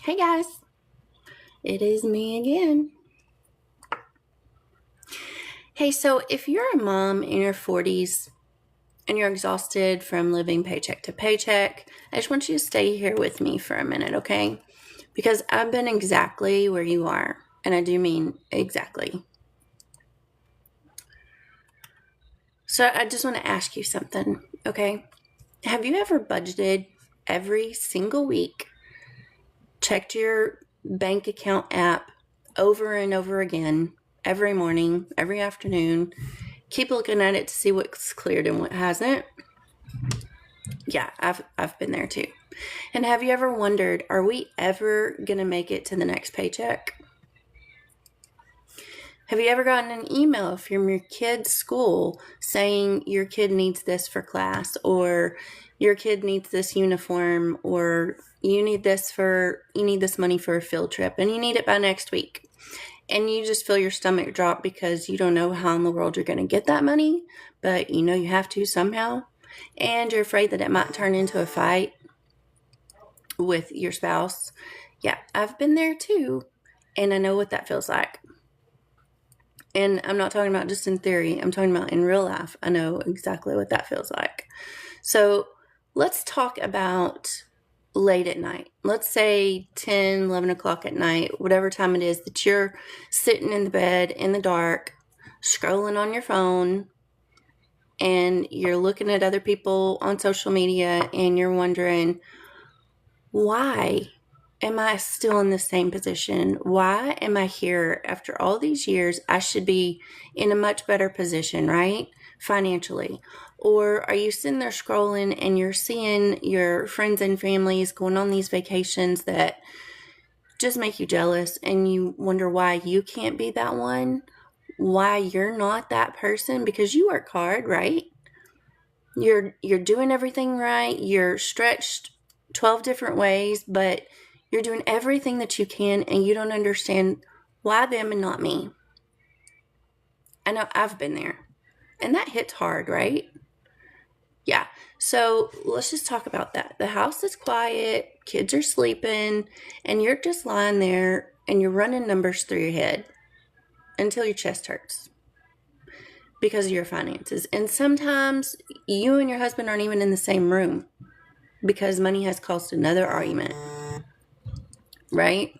Hey guys, it is me again. Hey, so if you're a mom in your 40s and you're exhausted from living paycheck to paycheck, I just want you to stay here with me for a minute, okay? Because I've been exactly where you are, and I do mean exactly. So I just want to ask you something, okay? Have you ever budgeted every single week, checked your bank account app over and over again, every morning, every afternoon, keep looking at it to see what's cleared and what hasn't? Yeah, I've been there too. And have you ever wondered, are we ever going to make it to the next paycheck? Have you ever gotten an email from your kid's school saying your kid needs this for class, or your kid needs this uniform, or you need this money for a field trip and you need it by next week? And you just feel your stomach drop because you don't know how in the world you're going to get that money, but you know you have to somehow. And you're afraid that it might turn into a fight with your spouse. Yeah, I've been there too. And I know what that feels like. And I'm not talking about just in theory, I'm talking about in real life. I know exactly what that feels like. So let's talk about late at night. Let's say 10, 11 o'clock at night, whatever time it is that you're sitting in the bed in the dark, scrolling on your phone, and you're looking at other people on social media and you're wondering, why am I still in the same position? Why am I here after all these years? I should be in a much better position, right? Financially. Or are you sitting there scrolling and you're seeing your friends and families going on these vacations that just make you jealous, and you wonder why you can't be that one? Why you're not that person? Because you work hard, right? You're doing everything right. You're stretched 12 different ways, but you're doing everything that you can, and you don't understand why them and not me. I know I've been there, and that hits hard, right? Yeah. So let's just talk about that. The house is quiet, kids are sleeping, and you're just lying there and you're running numbers through your head until your chest hurts because of your finances. And sometimes you and your husband aren't even in the same room because money has caused another argument, right?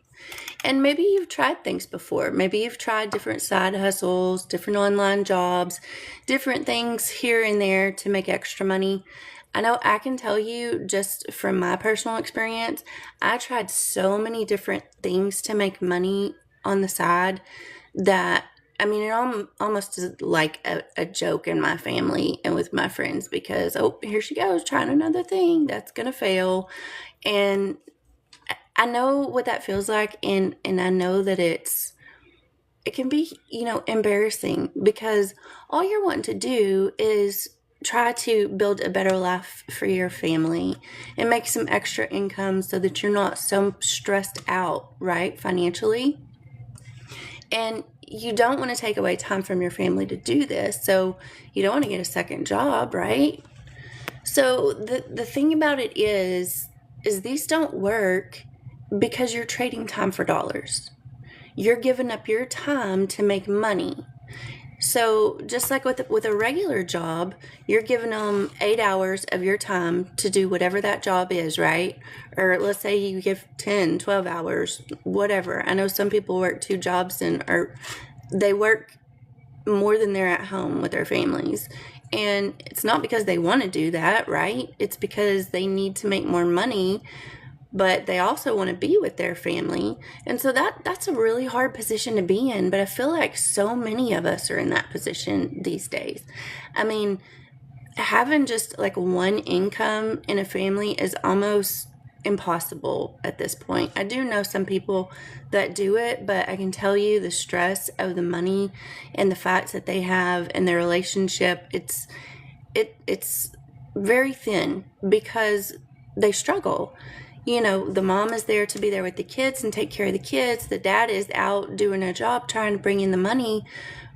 And maybe you've tried things before. Maybe you've tried different side hustles, different online jobs, different things here and there to make extra money. I know I can tell you just from my personal experience, I tried so many different things to make money on the side that, I mean, it almost is like a joke in my family and with my friends because, oh, here she goes trying another thing that's going to fail. And I know what that feels like, and I know that it can be, embarrassing because all you're wanting to do is try to build a better life for your family and make some extra income so that you're not so stressed out, right, financially. And you don't want to take away time from your family to do this, so you don't want to get a second job, right? So the thing about it is these don't work because you're trading time for dollars. You're giving up your time to make money. So just like with a regular job, you're giving them 8 hours of your time to do whatever that job is, right? Or let's say you give 10, 12 hours, whatever. I know some people work 2 jobs or they work more than they're at home with their families. And it's not because they want to do that, right? It's because they need to make more money, but they also want to be with their family. And so that's a really hard position to be in, but I feel like so many of us are in that position these days. I mean, having just like one income in a family is almost impossible at this point. I do know some people that do it, but I can tell you the stress of the money and the fights that they have in their relationship, it's very thin because they struggle. The mom is there to be there with the kids and take care of the kids. The dad is out doing a job trying to bring in the money.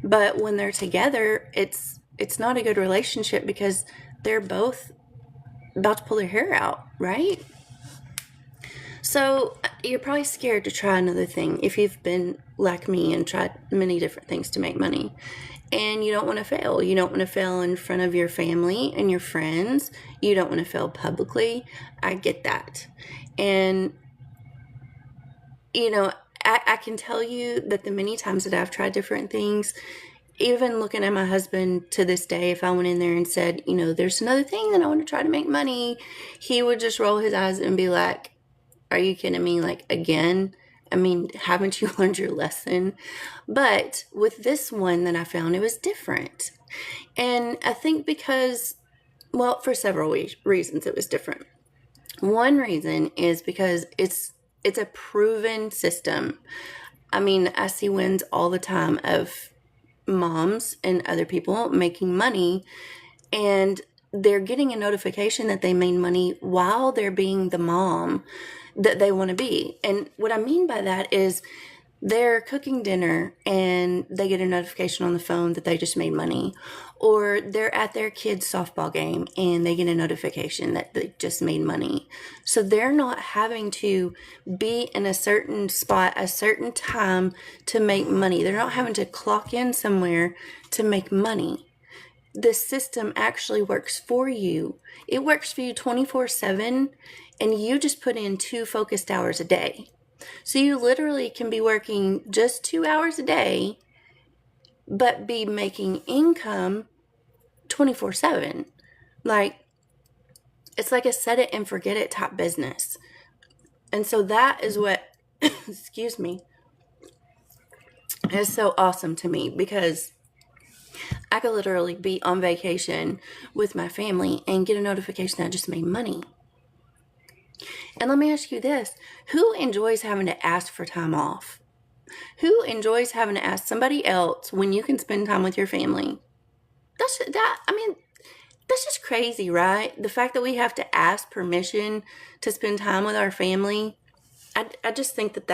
But when they're together, it's not a good relationship because they're both about to pull their hair out, right? So you're probably scared to try another thing if you've been like me and tried many different things to make money. And you don't want to fail. You don't want to fail in front of your family and your friends. You don't want to fail publicly. I get that. And, I can tell you that the many times that I've tried different things, even looking at my husband to this day, if I went in there and said, there's another thing that I want to try to make money, he would just roll his eyes and be like, are you kidding me? Like, again? I mean, haven't you learned your lesson? But with this one that I found, it was different. And I think because, well, for several reasons it was different. One reason is because it's a proven system. I mean, I see wins all the time of moms and other people making money, and they're getting a notification that they made money while they're being the mom that they want to be. And what I mean by that is they're cooking dinner and they get a notification on the phone that they just made money, or they're at their kid's softball game and they get a notification that they just made money. So they're not having to be in a certain spot a certain time to make money. They're not having to clock in somewhere to make money. This system actually works for you. It works for you 24/7, and you just put in 2 focused hours a day. So you literally can be working just 2 hours a day, but be making income 24/7. Like, it's like a set it and forget it type business. And so that is what, excuse me, is so awesome to me, because I could literally be on vacation with my family and get a notification that I just made money. And let me ask you this. Who enjoys having to ask for time off? Who enjoys having to ask somebody else when you can spend time with your family? That's just crazy, right? The fact that we have to ask permission to spend time with our family. I just think that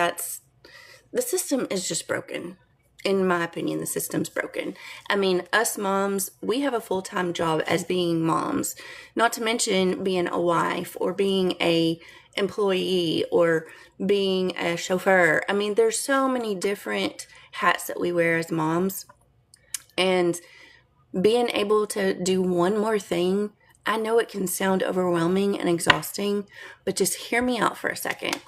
the system is just broken. In my opinion, the system's broken. I mean, us moms, we have a full-time job as being moms, not to mention being a wife or being a employee or being a chauffeur. I mean, there's so many different hats that we wear as moms. And being able to do one more thing, I know it can sound overwhelming and exhausting, but just hear me out for a second.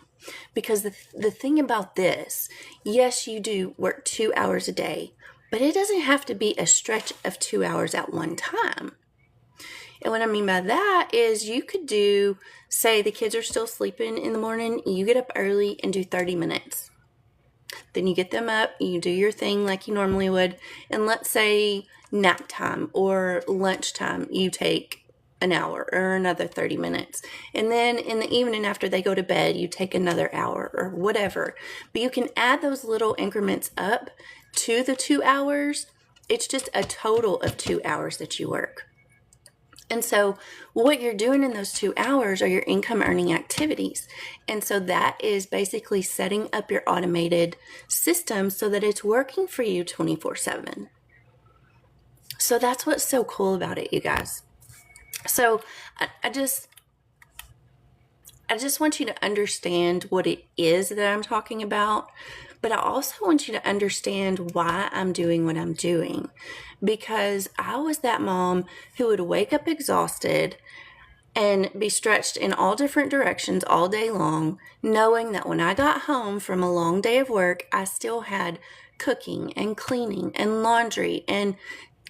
Because the thing about this, yes, you do work 2 hours a day, but it doesn't have to be a stretch of 2 hours at one time. And what I mean by that is you could do, say the kids are still sleeping in the morning, you get up early and do 30 minutes. Then you get them up, you do your thing like you normally would, and let's say nap time or lunchtime, you take an hour or another 30 minutes. And then in the evening after they go to bed, you take another hour or whatever. But you can add those little increments up to the 2 hours. It's just a total of 2 hours that you work. And so what you're doing in those 2 hours are your income earning activities. And so that is basically setting up your automated system so that it's working for you 24/7. So that's what's so cool about it, you guys. So I just want you to understand what it is that I'm talking about, but I also want you to understand why I'm doing what I'm doing, because I was that mom who would wake up exhausted and be stretched in all different directions all day long, knowing that when I got home from a long day of work, I still had cooking and cleaning and laundry and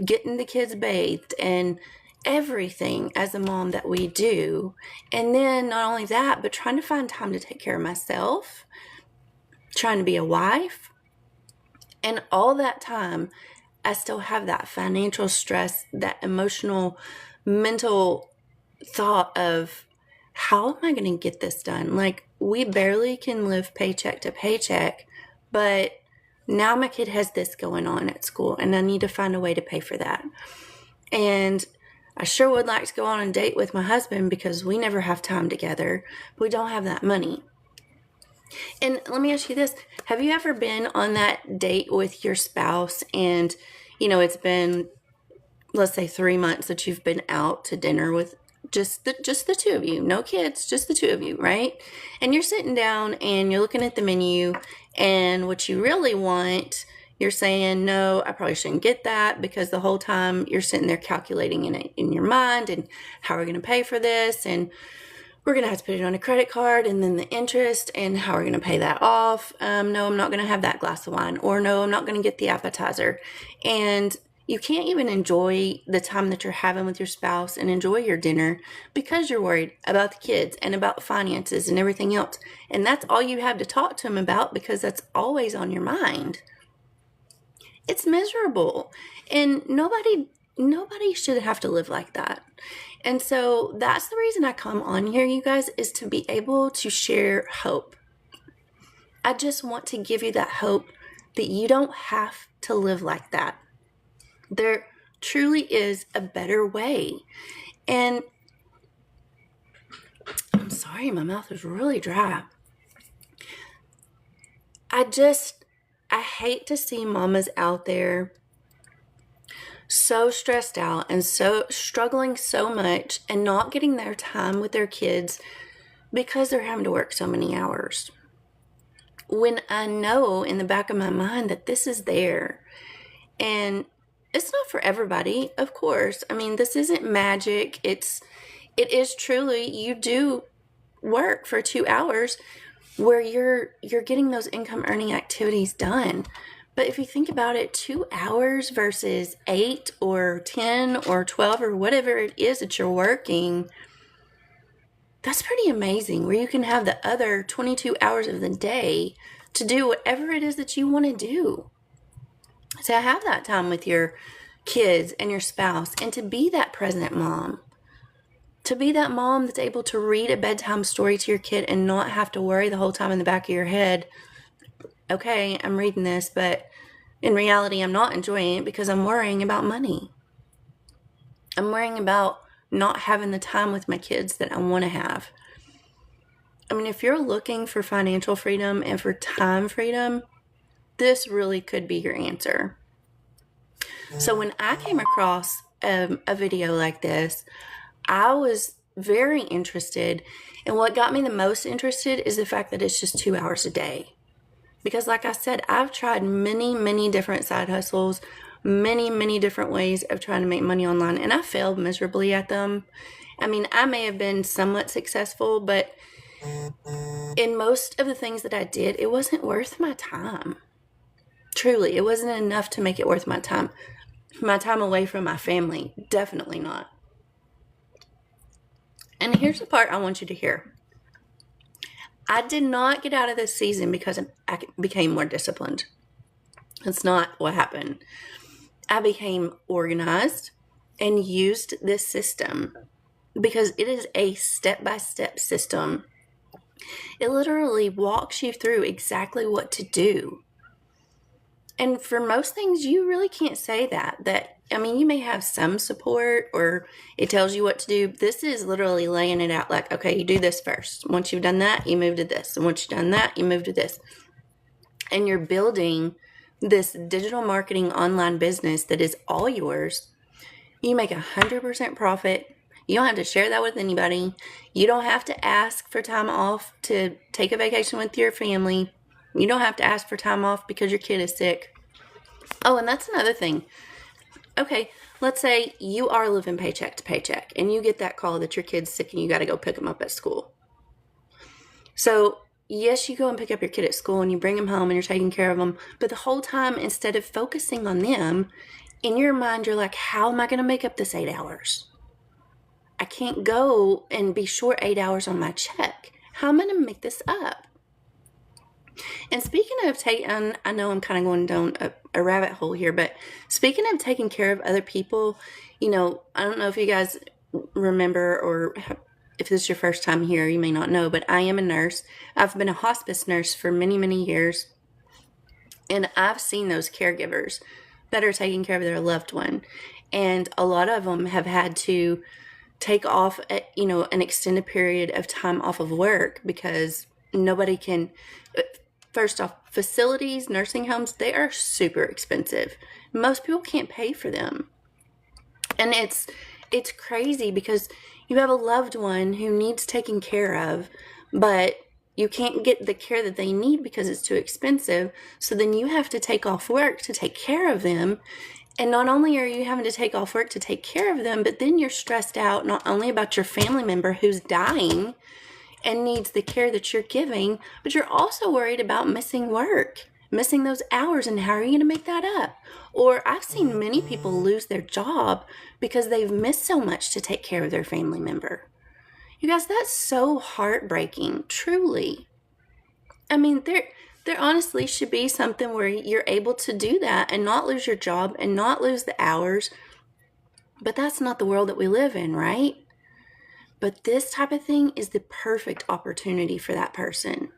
getting the kids bathed and everything as a mom that we do. And then not only that, but trying to find time to take care of myself, trying to be a wife. And all that time, I still have that financial stress, that emotional, mental thought of, how am I going to get this done? Like, we barely can live paycheck to paycheck, but now my kid has this going on at school and I need to find a way to pay for that. And I sure would like to go on a date with my husband because we never have time together. We don't have that money. And let me ask you this. Have you ever been on that date with your spouse and, it's been, let's say 3 months that you've been out to dinner with just the two of you, no kids, just the two of you, right? And you're sitting down and you're looking at the menu, and what you really want, you're saying, no, I probably shouldn't get that, because the whole time you're sitting there calculating in your mind, and how are we going to pay for this, and we're going to have to put it on a credit card, and then the interest, and how are we going to pay that off? No, I'm not going to have that glass of wine, or no, I'm not going to get the appetizer. And you can't even enjoy the time that you're having with your spouse and enjoy your dinner because you're worried about the kids and about the finances and everything else. And that's all you have to talk to them about, because that's always on your mind. It's miserable. And nobody should have to live like that. And so that's the reason I come on here, you guys, is to be able to share hope. I just want to give you that hope that you don't have to live like that. There truly is a better way. And I'm sorry, my mouth is really dry. I hate to see mamas out there so stressed out and so struggling so much and not getting their time with their kids because they're having to work so many hours. When I know in the back of my mind that this is there, and it's not for everybody, of course. I mean, this isn't magic. It is truly, you do work for 2 hours where you're getting those income earning activities done. But if you think about it, 2 hours versus 8 or 10 or 12 or whatever it is that you're working, that's pretty amazing, where you can have the other 22 hours of the day to do whatever it is that you want to do. To have that time with your kids and your spouse, and to be that present mom. To be that mom that's able to read a bedtime story to your kid and not have to worry the whole time in the back of your head, okay, I'm reading this, but in reality, I'm not enjoying it because I'm worrying about money. I'm worrying about not having the time with my kids that I want to have. I mean, if you're looking for financial freedom and for time freedom, this really could be your answer. So when I came across a video like this, I was very interested. And what got me the most interested is the fact that it's just 2 hours a day. Because like I said, I've tried many, many different side hustles, many, many different ways of trying to make money online, and I failed miserably at them. I mean, I may have been somewhat successful, but in most of the things that I did, it wasn't worth my time. Truly, it wasn't enough to make it worth my time. My time away from my family, definitely not. And here's the part I want you to hear. I did not get out of this season because I became more disciplined. That's not what happened. I became organized and used this system because it is a step-by-step system. It literally walks you through exactly what to do. And for most things, you really can't say that. I mean, you may have some support or it tells you what to do. This is literally laying it out like, okay, you do this first. Once you've done that, you move to this. And once you've done that, you move to this. And you're building this digital marketing online business that is all yours. You make 100% profit. You don't have to share that with anybody. You don't have to ask for time off to take a vacation with your family. You don't have to ask for time off because your kid is sick. Oh, and that's another thing. Okay, let's say you are living paycheck to paycheck and you get that call that your kid's sick and you got to go pick them up at school. So, yes, you go and pick up your kid at school and you bring them home and you're taking care of them. But the whole time, instead of focusing on them, in your mind, you're like, how am I going to make up this 8 hours? I can't go and be short 8 hours on my check. How am I going to make this up? And speaking of I know I'm kind of going down a rabbit hole here, but speaking of taking care of other people, I don't know if you guys remember or if this is your first time here, you may not know, but I am a nurse. I've been a hospice nurse for many, many years. And I've seen those caregivers that are taking care of their loved one. And a lot of them have had to take off, an extended period of time off of work because nobody can. First off, facilities, nursing homes, they are super expensive. Most people can't pay for them. And It's crazy because you have a loved one who needs taken care of, but you can't get the care that they need because it's too expensive. So then you have to take off work to take care of them. And not only are you having to take off work to take care of them, but then you're stressed out not only about your family member who's dying and needs the care that you're giving, but you're also worried about missing work, missing those hours, and how are you going to make that up? Or I've seen many people lose their job because they've missed so much to take care of their family member. You guys, that's so heartbreaking, truly. I mean, there honestly should be something where you're able to do that and not lose your job and not lose the hours. But that's not the world that we live in, right? But this type of thing is the perfect opportunity for that person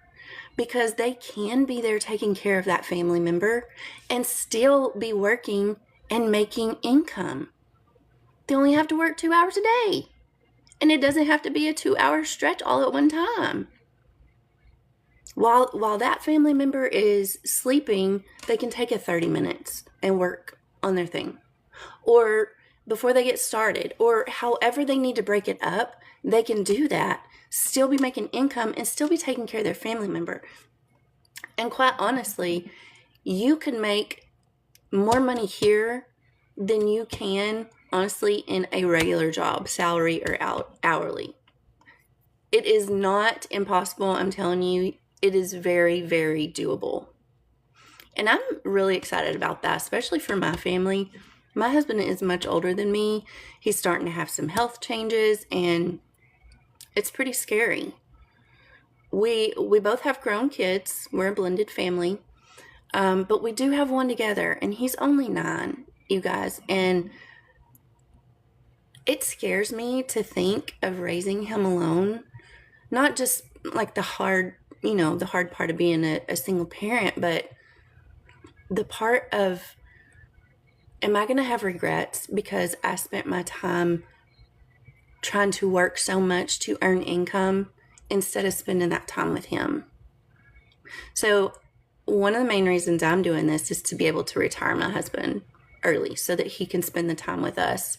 because they can be there taking care of that family member and still be working and making income. They only have to work 2 hours a day. And it doesn't have to be a 2-hour stretch all at one time. While that family member is sleeping, they can take a 30 minutes and work on their thing. Or before they get started, or however they need to break it up, they can do that, still be making income, and still be taking care of their family member. And quite honestly, you can make more money here than you can, honestly, in a regular job, salary or hourly. It is not impossible, I'm telling you. It is very, very doable. And I'm really excited about that, especially for my family. My husband is much older than me. He's starting to have some health changes, and it's pretty scary. We both have grown kids. We're a blended family. But we do have one together, and he's only 9, you guys. And it scares me to think of raising him alone. Not just like the hard part of being a single parent, but the part of, am I going to have regrets because I spent my time trying to work so much to earn income instead of spending that time with him? So one of the main reasons I'm doing this is to be able to retire my husband early so that he can spend the time with us,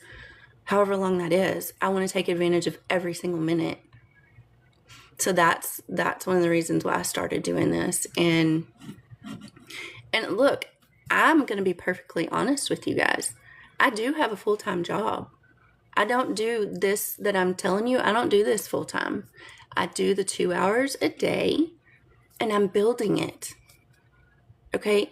however long that is. I want to take advantage of every single minute. So that's one of the reasons why I started doing this. And look, I'm going to be perfectly honest with you guys. I do have a full-time job. I don't do this that I'm telling you. I don't do this full-time. I do the 2 hours a day, and I'm building it. Okay,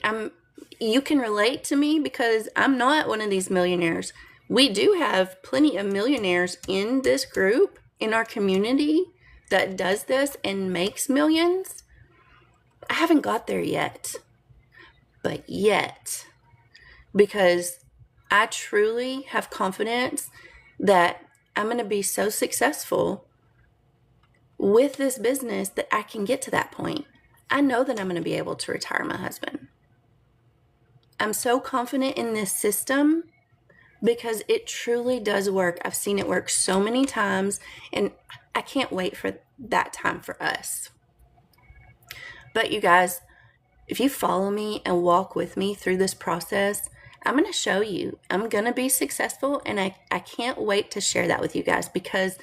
you can relate to me because I'm not one of these millionaires. We do have plenty of millionaires in this group, in our community, that does this and makes millions. I haven't got there yet. But yet, because I truly have confidence that I'm going to be so successful with this business that I can get to that point. I know that I'm going to be able to retire my husband. I'm so confident in this system because it truly does work. I've seen it work so many times, and I can't wait for that time for us. But you guys, if you follow me and walk with me through this process, I'm going to show you. I'm going to be successful, and I can't wait to share that with you guys, because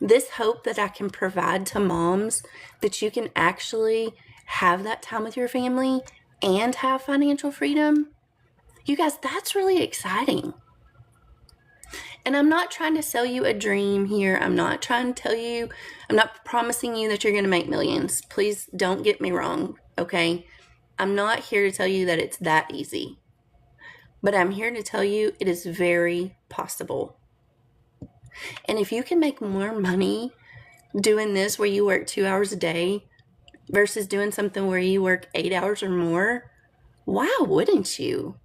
this hope that I can provide to moms, that you can actually have that time with your family and have financial freedom, you guys, that's really exciting. And I'm not trying to sell you a dream here. I'm not trying to tell you, I'm not promising you that you're going to make millions. Please don't get me wrong, okay? I'm not here to tell you that it's that easy. But I'm here to tell you it is very possible. And if you can make more money doing this where you work 2 hours a day versus doing something where you work 8 hours or more, why wouldn't you?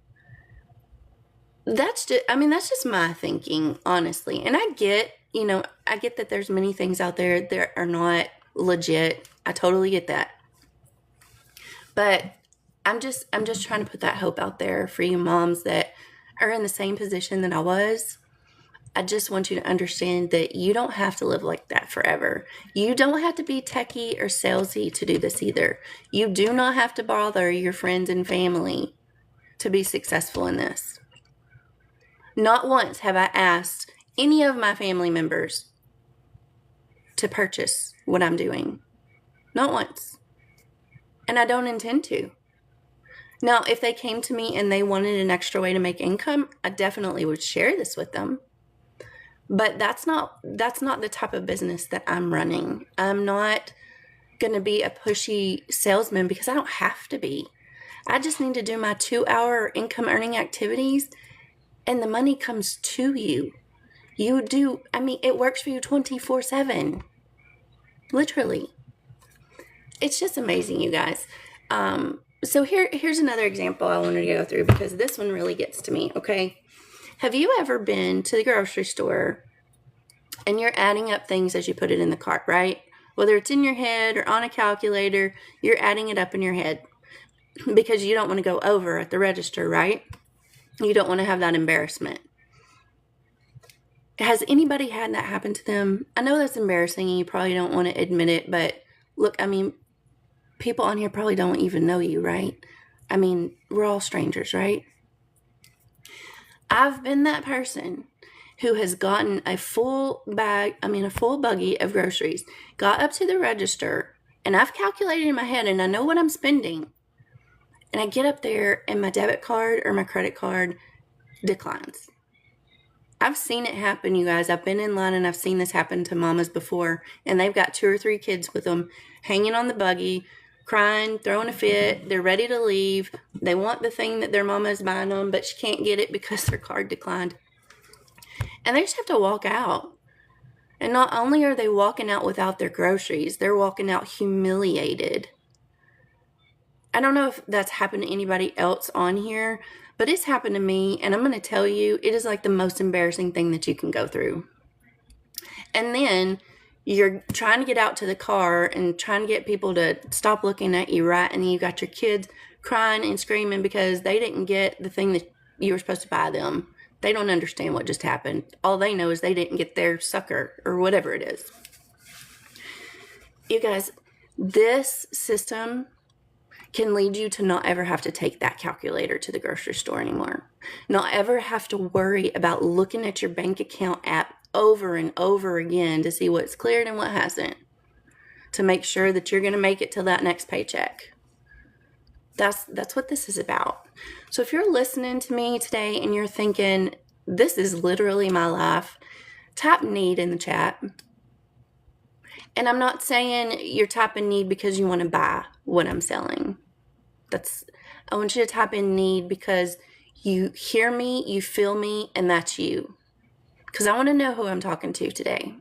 That's just my thinking, honestly. And I get that there's many things out there that are not legit. I totally get that. But I'm just trying to put that hope out there for you moms that are in the same position that I was. I just want you to understand that you don't have to live like that forever. You don't have to be techie or salesy to do this either. You do not have to bother your friends and family to be successful in this. Not once have I asked any of my family members to purchase what I'm doing. Not once. And I don't intend to. Now, if they came to me and they wanted an extra way to make income, I definitely would share this with them. But that's not the type of business that I'm running. I'm not going to be a pushy salesman because I don't have to be. I just need to do my 2-hour income earning activities and the money comes to you. It works for you 24/7. Literally. It's just amazing, you guys. So here's another example I wanted to go through because this one really gets to me, okay? Have you ever been to the grocery store and you're adding up things as you put it in the cart, right? Whether it's in your head or on a calculator, you're adding it up in your head because you don't want to go over at the register, right? You don't want to have that embarrassment. Has anybody had that happen to them? I know that's embarrassing and you probably don't want to admit it, but look, people on here probably don't even know you, right? We're all strangers, right? I've been that person who has gotten a full buggy of groceries, got up to the register, and I've calculated in my head and I know what I'm spending. And I get up there and my debit card or my credit card declines. I've seen it happen, you guys. I've been in line and I've seen this happen to mamas before, and they've got 2 or 3 kids with them hanging on the buggy, crying, throwing a fit. They're ready to leave. They want the thing that their mama is buying them, but she can't get it because their card declined. And they just have to walk out. And not only are they walking out without their groceries, they're walking out humiliated. I don't know if that's happened to anybody else on here, but it's happened to me, and I'm going to tell you, it is like the most embarrassing thing that you can go through. And then you're trying to get out to the car and trying to get people to stop looking at you, right? And then you got your kids crying and screaming because they didn't get the thing that you were supposed to buy them. They don't understand what just happened. All they know is they didn't get their sucker or whatever it is. You guys, this system can lead you to not ever have to take that calculator to the grocery store anymore. Not ever have to worry about looking at your bank account app over and over again to see what's cleared and what hasn't, to make sure that you're going to make it till that next paycheck. That's what this is about. So if you're listening to me today and you're thinking, this is literally my life, type need in the chat. And I'm not saying you're typing need because you want to buy what I'm selling. I want you to type in need because you hear me, you feel me, and that's you. Because I want to know who I'm talking to today.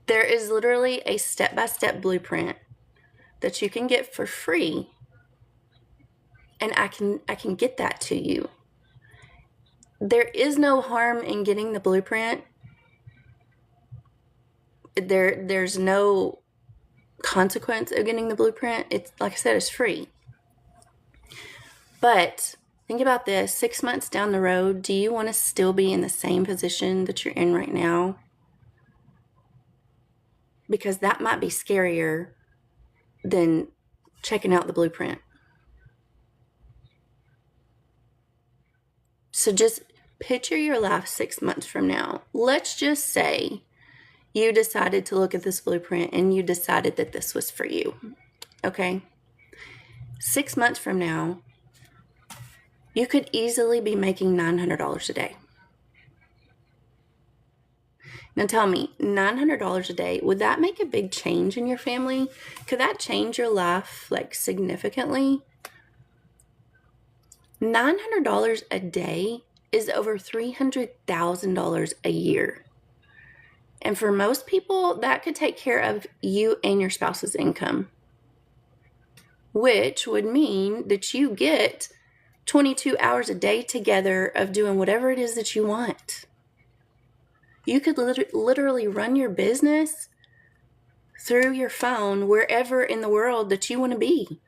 There is literally a step-by-step blueprint that you can get for free. And I can get that to you. There is no harm in getting the blueprint. There's no consequence of getting the blueprint. It's, like I said, it's free. But think about this. 6 months down the road, do you want to still be in the same position that you're in right now? Because that might be scarier than checking out the blueprint. So just picture your life 6 months from now. Let's just say you decided to look at this blueprint and you decided that this was for you. Okay? 6 months from now, you could easily be making $900 a day. Now tell me, $900 a day, would that make a big change in your family? Could that change your life significantly? $900 a day is over $300,000 a year. And for most people, that could take care of you and your spouse's income, which would mean that you get 22 hours a day together of doing whatever it is that you want. You could literally run your business through your phone wherever in the world that you want to be.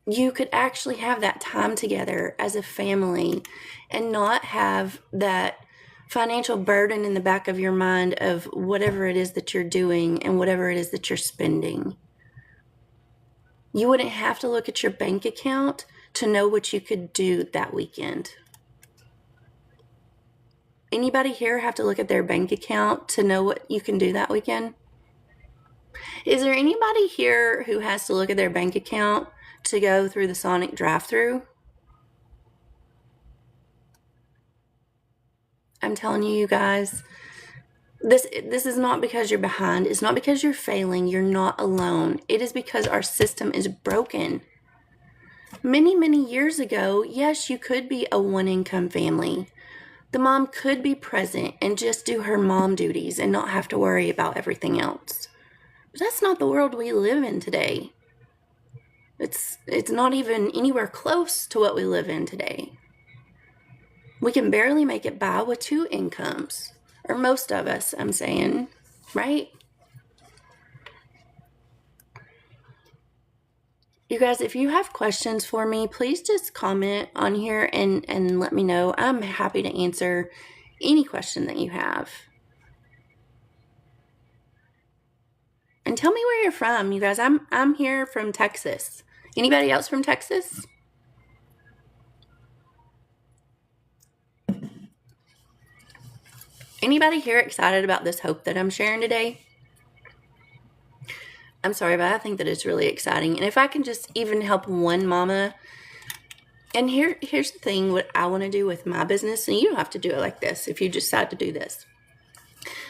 You could actually have that time together as a family and not have that financial burden in the back of your mind of whatever it is that you're doing and whatever it is that you're spending. You wouldn't have to look at your bank account to know what you could do that weekend? Anybody here have to look at their bank account to know what you can do that weekend? Is there anybody here who has to look at their bank account to go through the Sonic drive-thru? I'm telling you guys, this is not because you're behind. It's not because you're failing. You're not alone. It is because our system is broken. Many, many years ago, yes, you could be a one-income family. The mom could be present and just do her mom duties and not have to worry about everything else. But that's not the world we live in today. It's not even anywhere close to what we live in today. We can barely make it by with 2 incomes. Or most of us, I'm saying, right? You guys, if you have questions for me, please just comment on here and let me know. I'm happy to answer any question that you have. And tell me where you're from, you guys. I'm here from Texas. Anybody else from Texas? Anybody here excited about this hope that I'm sharing today? I'm sorry, but I think that it's really exciting. And if I can just even help one mama, and here's the thing, what I want to do with my business, and you don't have to do it like this if you decide to do this.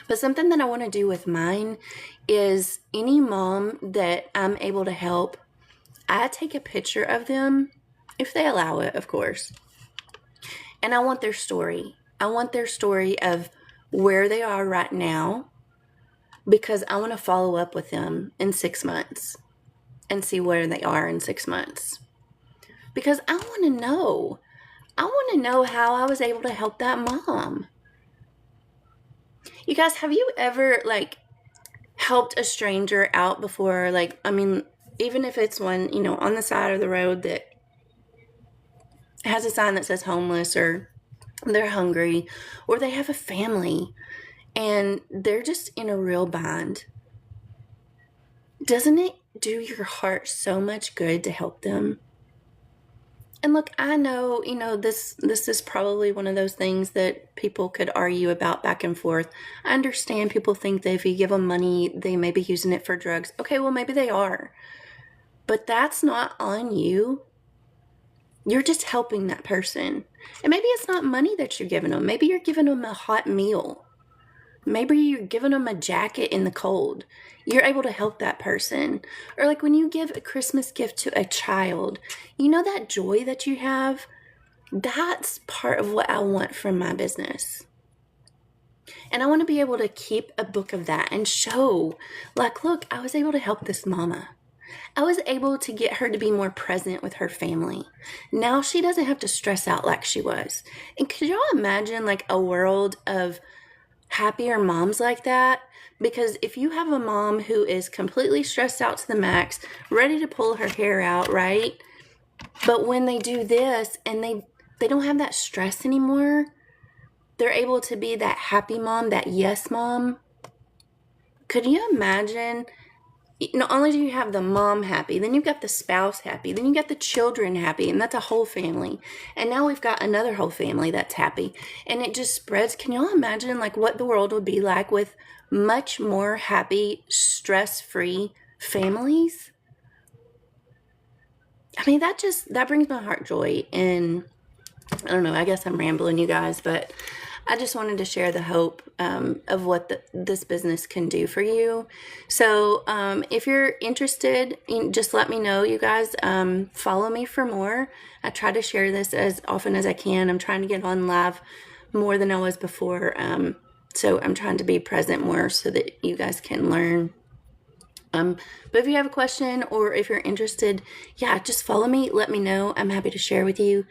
But something that I want to do with mine is any mom that I'm able to help, I take a picture of them, if they allow it, of course. And I want their story. I want their story of where they are right now, because I want to follow up with them in 6 months and see where they are in 6 months. Because I want to know. I want to know how I was able to help that mom. You guys, have you ever, helped a stranger out before? Even if it's one, on the side of the road that has a sign that says homeless, or they're hungry, or they have a family and they're just in a real bind. Doesn't it do your heart so much good to help them? And look, I know, this is probably one of those things that people could argue about back and forth. I understand people think that if you give them money, they may be using it for drugs. Okay, well, maybe they are. But that's not on you. You're just helping that person. And maybe it's not money that you're giving them. Maybe you're giving them a hot meal. Maybe you're giving them a jacket in the cold. You're able to help that person. Or when you give a Christmas gift to a child, that joy that you have, that's part of what I want from my business. And I want to be able to keep a book of that and show, look, I was able to help this mama. I was able to get her to be more present with her family. Now she doesn't have to stress out like she was. And could y'all imagine a world of happier moms like that? Because if you have a mom who is completely stressed out to the max, ready to pull her hair out, right? But when they do this and they don't have that stress anymore, they're able to be that happy mom, that yes mom. Could you imagine? Not only do you have the mom happy, then you've got the spouse happy, then you've got the children happy, and that's a whole family. And now we've got another whole family that's happy. And it just spreads. Can y'all imagine what the world would be like with much more happy, stress-free families? I mean, that brings my heart joy. And I don't know, I guess I'm rambling, you guys, but I just wanted to share the hope of what this business can do for you. So if you're interested, just let me know, you guys. Follow me for more. I try to share this as often as I can. I'm trying to get on live more than I was before. So I'm trying to be present more so that you guys can learn. But if you have a question or if you're interested, just follow me. Let me know. I'm happy to share with you.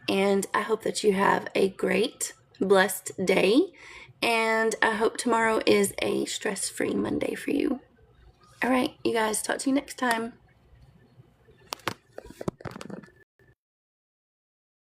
And I hope that you have a great, blessed day. And I hope tomorrow is a stress-free Monday for you. All right, you guys, talk to you next time.